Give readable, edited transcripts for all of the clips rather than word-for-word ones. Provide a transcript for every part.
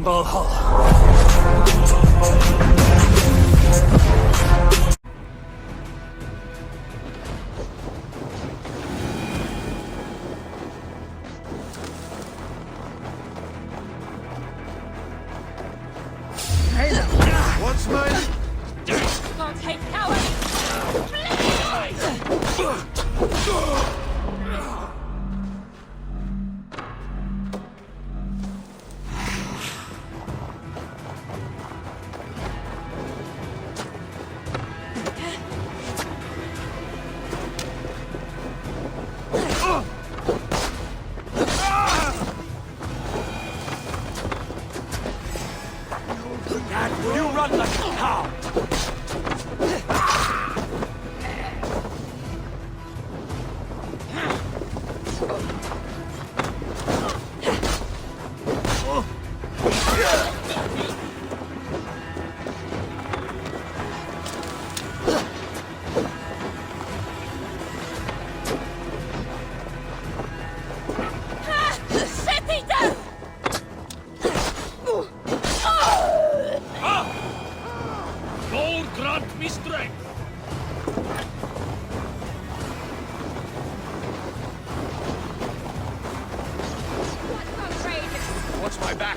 Valhalla. What's mine? Don't hate cowards! You run like a cow! Lord grant me strength! Watch my back!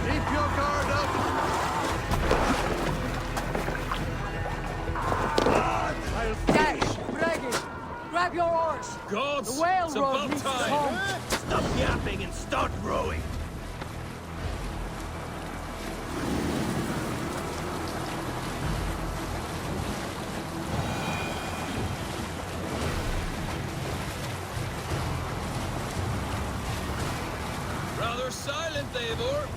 Keep your guard up! Dash! Bragging! Grab your oars! Gods! The whale it's road about meets the time! home. Stop yapping and start rowing! Rather silent, Eivor.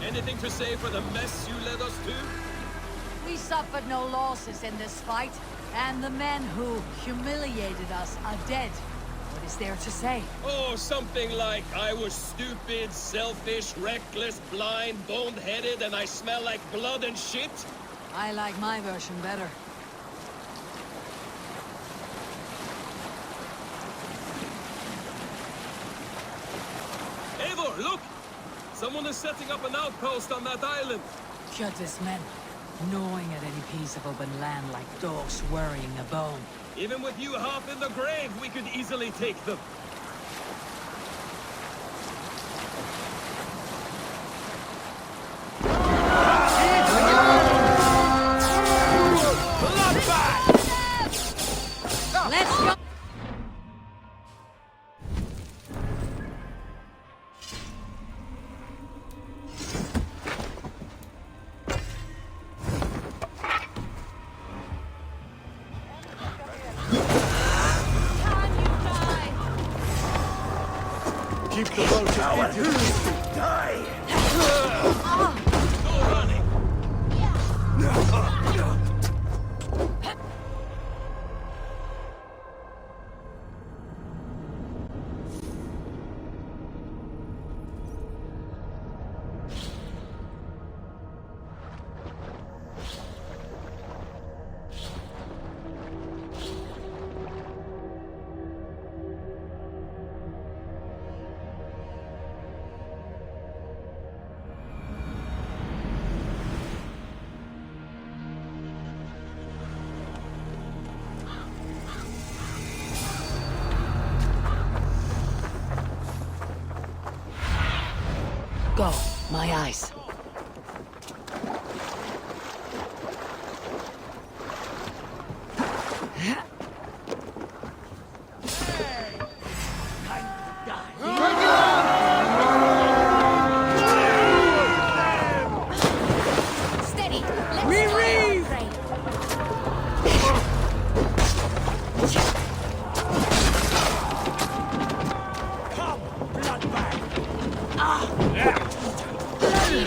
Anything to say for the mess you led us to? We suffered no losses in this fight, and the men who humiliated us are dead. What is there to say? Oh, something like, I was stupid, selfish, reckless, blind, bone-headed, and I smell like blood and shit? I like my version better. Eivor, look! Someone is setting up an outpost on that island. Kjotve's men, gnawing at any piece of open land like dogs worrying a bone. Even with you half in the grave, we could easily take them. Let's go! Keep the boat engine. Die! Go running! Go, my eyes. Steady! We Let's reeve! Come, bloodbag! Bloody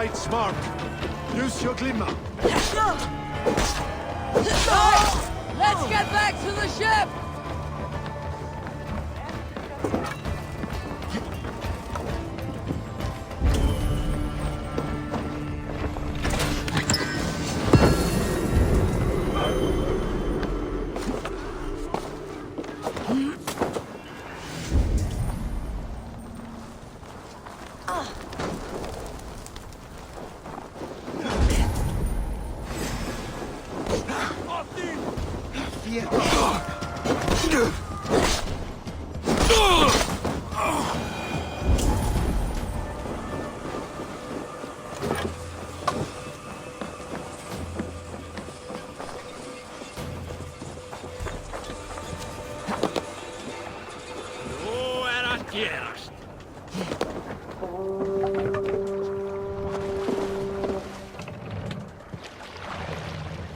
Fight smart. Use your glimmer. Let's get back to the ship!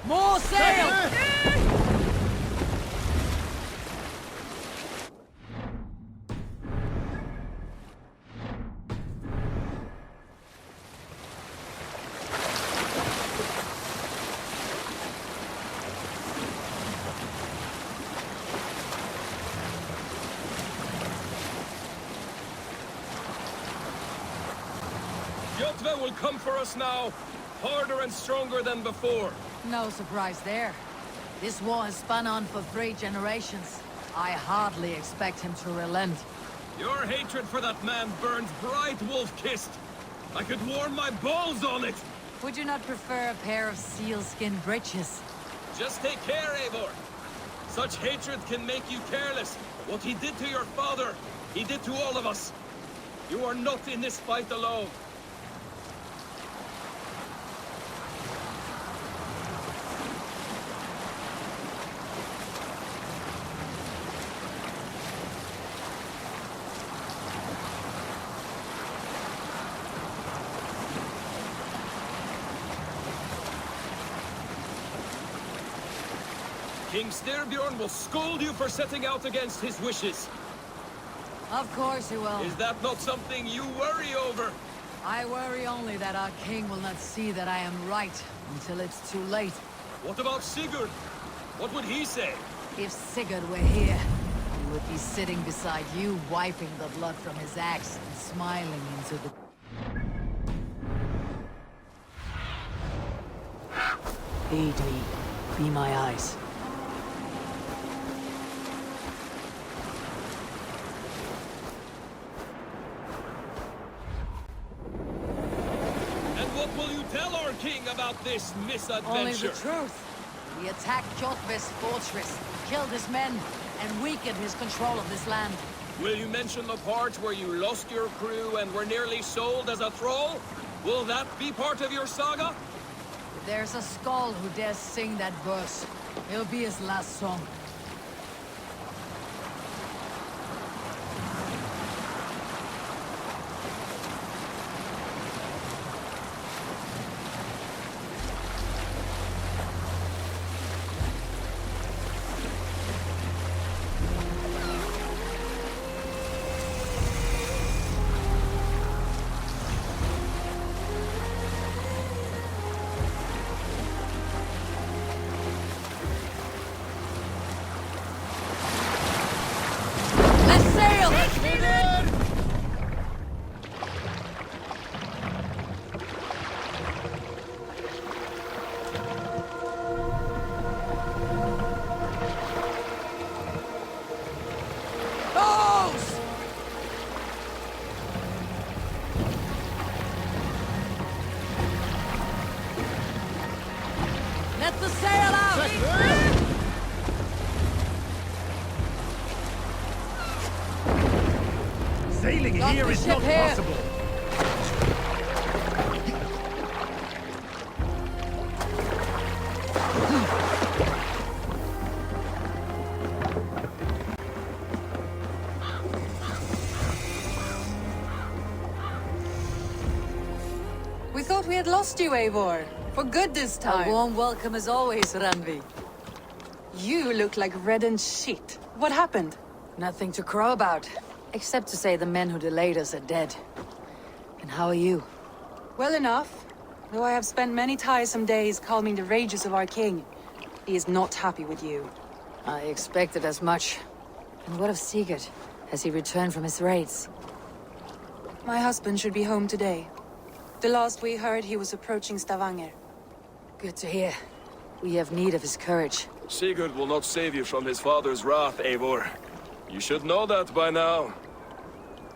More sail! Jotve will come for us now, harder and stronger than before. No surprise there. This war has spun on for 3 generations. I hardly expect him to relent. Your hatred for that man burns bright wolf-kissed. I could warm my balls on it. Would you not prefer a pair of sealskin breeches? Just take care, Eivor. Such hatred can make you careless. What he did to your father, he did to all of us. You are not in this fight alone. King Styrbjorn will scold you for setting out against his wishes. Of course he will. Is that not something you worry over? I worry only that our king will not see that I am right until it's too late. What about Sigurd? What would he say? If Sigurd were here, he would be sitting beside you, wiping the blood from his axe and smiling into the... Aid me. Be my eyes. Tell our king about this misadventure. Only the truth. We attacked Kjotve's fortress, killed his men, and weakened his control of this land. Will you mention the part where you lost your crew and were nearly sold as a thrall? Will that be part of your saga? If there's a skull who dares sing that verse, it'll be his last song. Let the sail out! Sailing here is not possible. We thought we had lost you, Eivor. For good this time. A warm welcome as always, Randvi. You look like reddened shit. What happened? Nothing to crow about, except to say the men who delayed us are dead. And how are you? Well enough. Though I have spent many tiresome days calming the rages of our king, he is not happy with you. I expected as much. And what of Sigurd? Has he returned from his raids? My husband should be home today. The last we heard, he was approaching Stavanger. Good to hear. We have need of his courage. Sigurd will not save you from his father's wrath, Eivor. You should know that by now.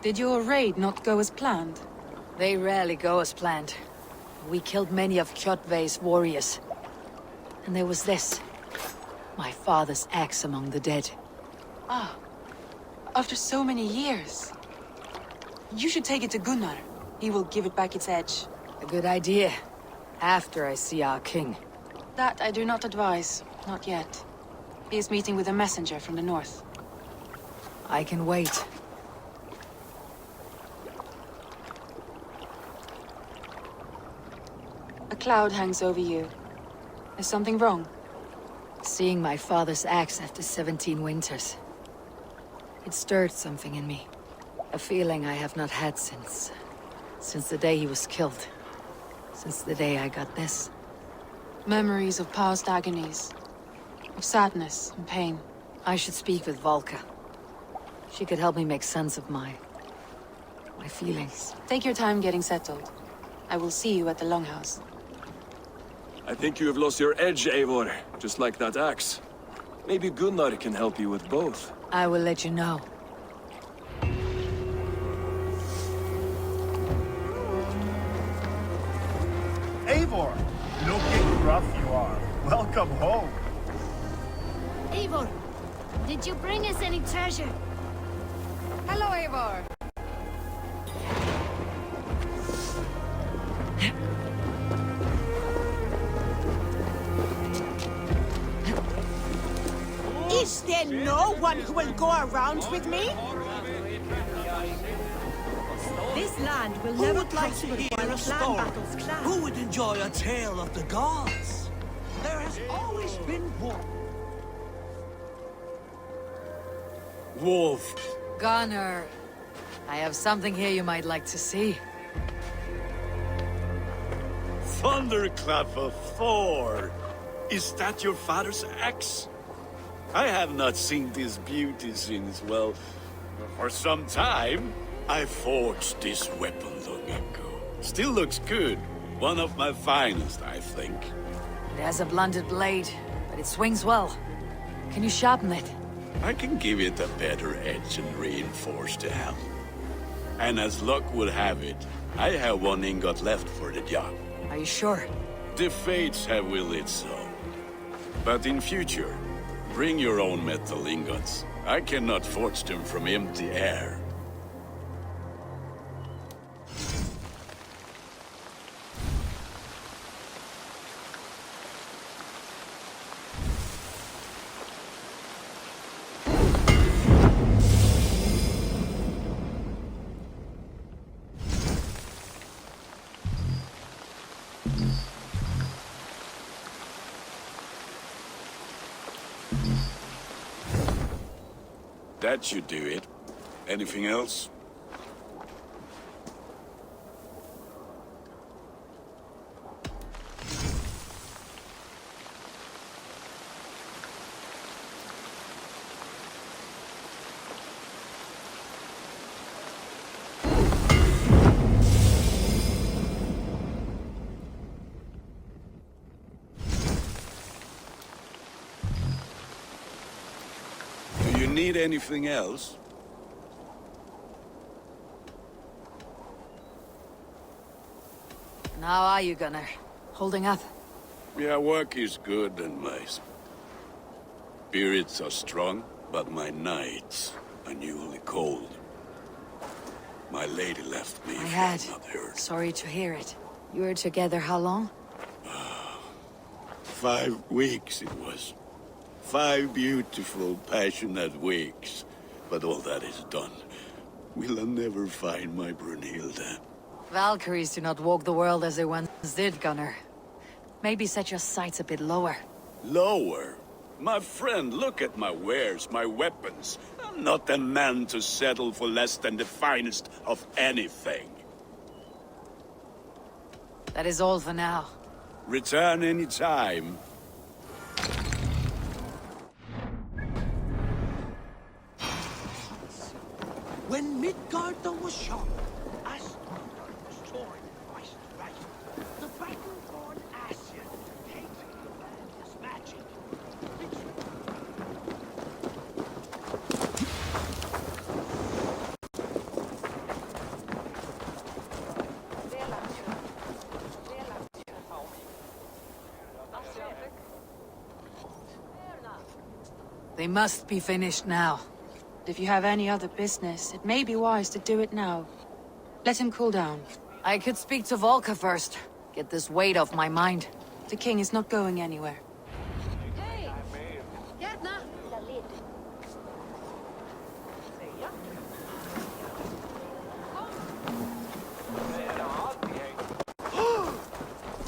Did your raid not go as planned? They rarely go as planned. We killed many of Kjotve's warriors. And there was this. My father's axe among the dead. Ah. After so many years. You should take it to Gunnar. He will give it back its edge. A good idea. After I see our king. That I do not advise. Not yet. He is meeting with a messenger from the north. I can wait. A cloud hangs over you. Is something wrong? Seeing my father's axe after 17 winters. It stirred something in me. A feeling I have not had since the day he was killed. Since the day I got this. Memories of past agonies. Of sadness and pain. I should speak with Valka. She could help me make sense of my feelings. Take your time getting settled. I will see you at the Longhouse. I think you have lost your edge, Eivor, just like that axe. Maybe Gunnar can help you with both. I will let you know. Eivor! Looking rough you are. Welcome home. Eivor, did you bring us any treasure? Hello, Eivor. Is there no one who will go around with me? This land will never prosper while clan battles clan. Who would enjoy a tale of the gods? There has always been war. Wolf. Gunnar, I have something here you might like to see. Thunderclap of Thor! Is that your father's axe? I have not seen this beauty since, well, for some time. I forged this weapon long ago. Still looks good. One of my finest, I think. It has a blunted blade, but it swings well. Can you sharpen it? I can give it a better edge and reinforce the handle. And as luck would have it, I have one ingot left for the job. Are you sure? The fates have willed it so. But in future, bring your own metal ingots. I cannot forge them from empty air. That should do it. Anything else? Do you need anything else? And how are you, Gunnar? Holding up? Yeah, work is good and my spirits are strong, but my nights are newly cold. My lady left me, I if had. you have not heard. Sorry to hear it. You were together how long? 5 weeks it was. 5 beautiful, passionate weeks. But all that is done. Will I never find my Brunhilde? Valkyries do not walk the world as they once did, Gunnar. Maybe set your sights a bit lower. Lower? My friend, look at my wares, my weapons. I'm not a man to settle for less than the finest of anything. That is all for now. Return any time. When Midgard was shot, Asgard was torn twice right. The battle-born Assyrian hated the madness magic. They must be finished now. If you have any other business, it may be wise to do it now. Let him cool down. I could speak to Volka first. Get this weight off my mind. The king is not going anywhere. Hey! Gärtner!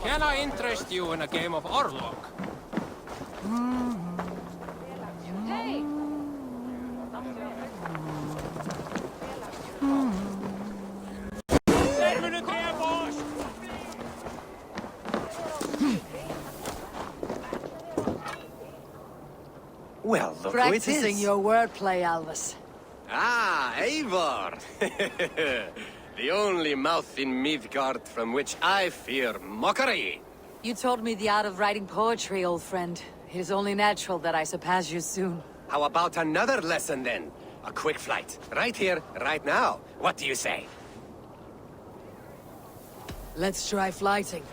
Can I interest you in a game of Orlog? Hey! Well, look who it Practicing is. your wordplay, Alvis. Ah, Eivor! The only mouth in Midgard from which I fear mockery. You taught me the art of writing poetry, old friend. It is only natural that I surpass you soon. How about another lesson then? A quick flight. Right here, right now. What do you say? Let's try flighting.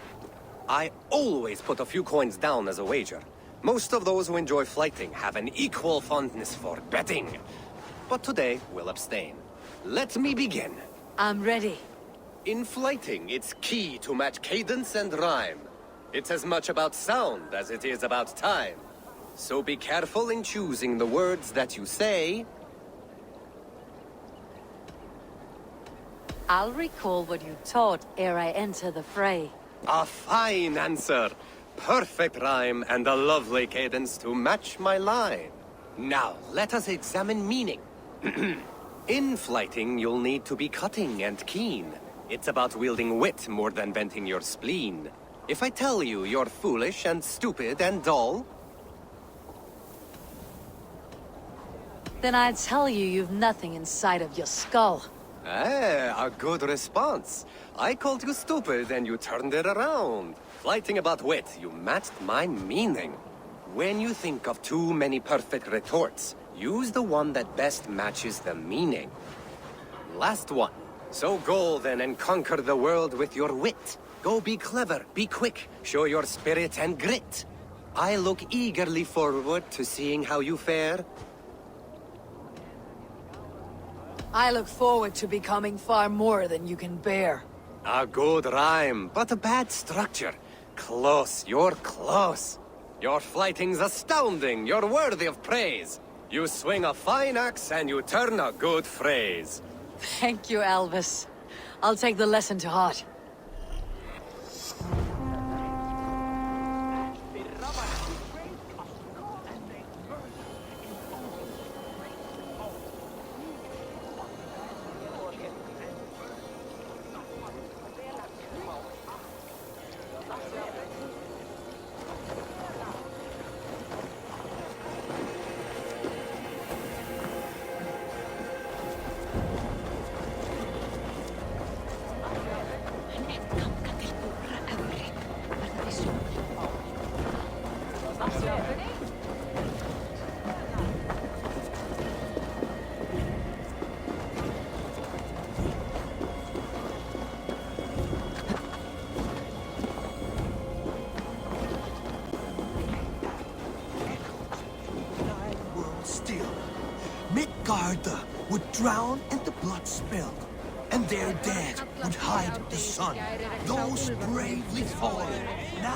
I always put a few coins down as a wager. Most of those who enjoy flighting have an equal fondness for betting. But today, we'll abstain. Let me begin. I'm ready. In flighting, it's key to match cadence and rhyme. It's as much about sound as it is about time. So be careful in choosing the words that you say. I'll recall what you taught ere I enter the fray. A fine answer. Perfect rhyme and a lovely cadence to match my line. Now, let us examine meaning. In flighting, you'll need to be cutting and keen. It's about wielding wit more than venting your spleen. If I tell you you're foolish and stupid and dull, Then I'd tell you you've nothing inside of your skull. a good response. I called you stupid and you turned it around. Flighting about wit, you matched my meaning. When you think of too many perfect retorts, use the one that best matches the meaning. Last one. So go then and conquer the world with your wit. Go be clever, be quick, show your spirit and grit. I look eagerly forward to seeing how you fare. I look forward to becoming far more than you can bear. A good rhyme, but a bad structure. Close, you're close. Your flighting's astounding, you're worthy of praise. You swing a fine axe and you turn a good phrase. Thank you, Alvis. I'll take the lesson to heart. Midgard would drown and the blood spilled, and their dead would hide the sun. Those bravely fallen, now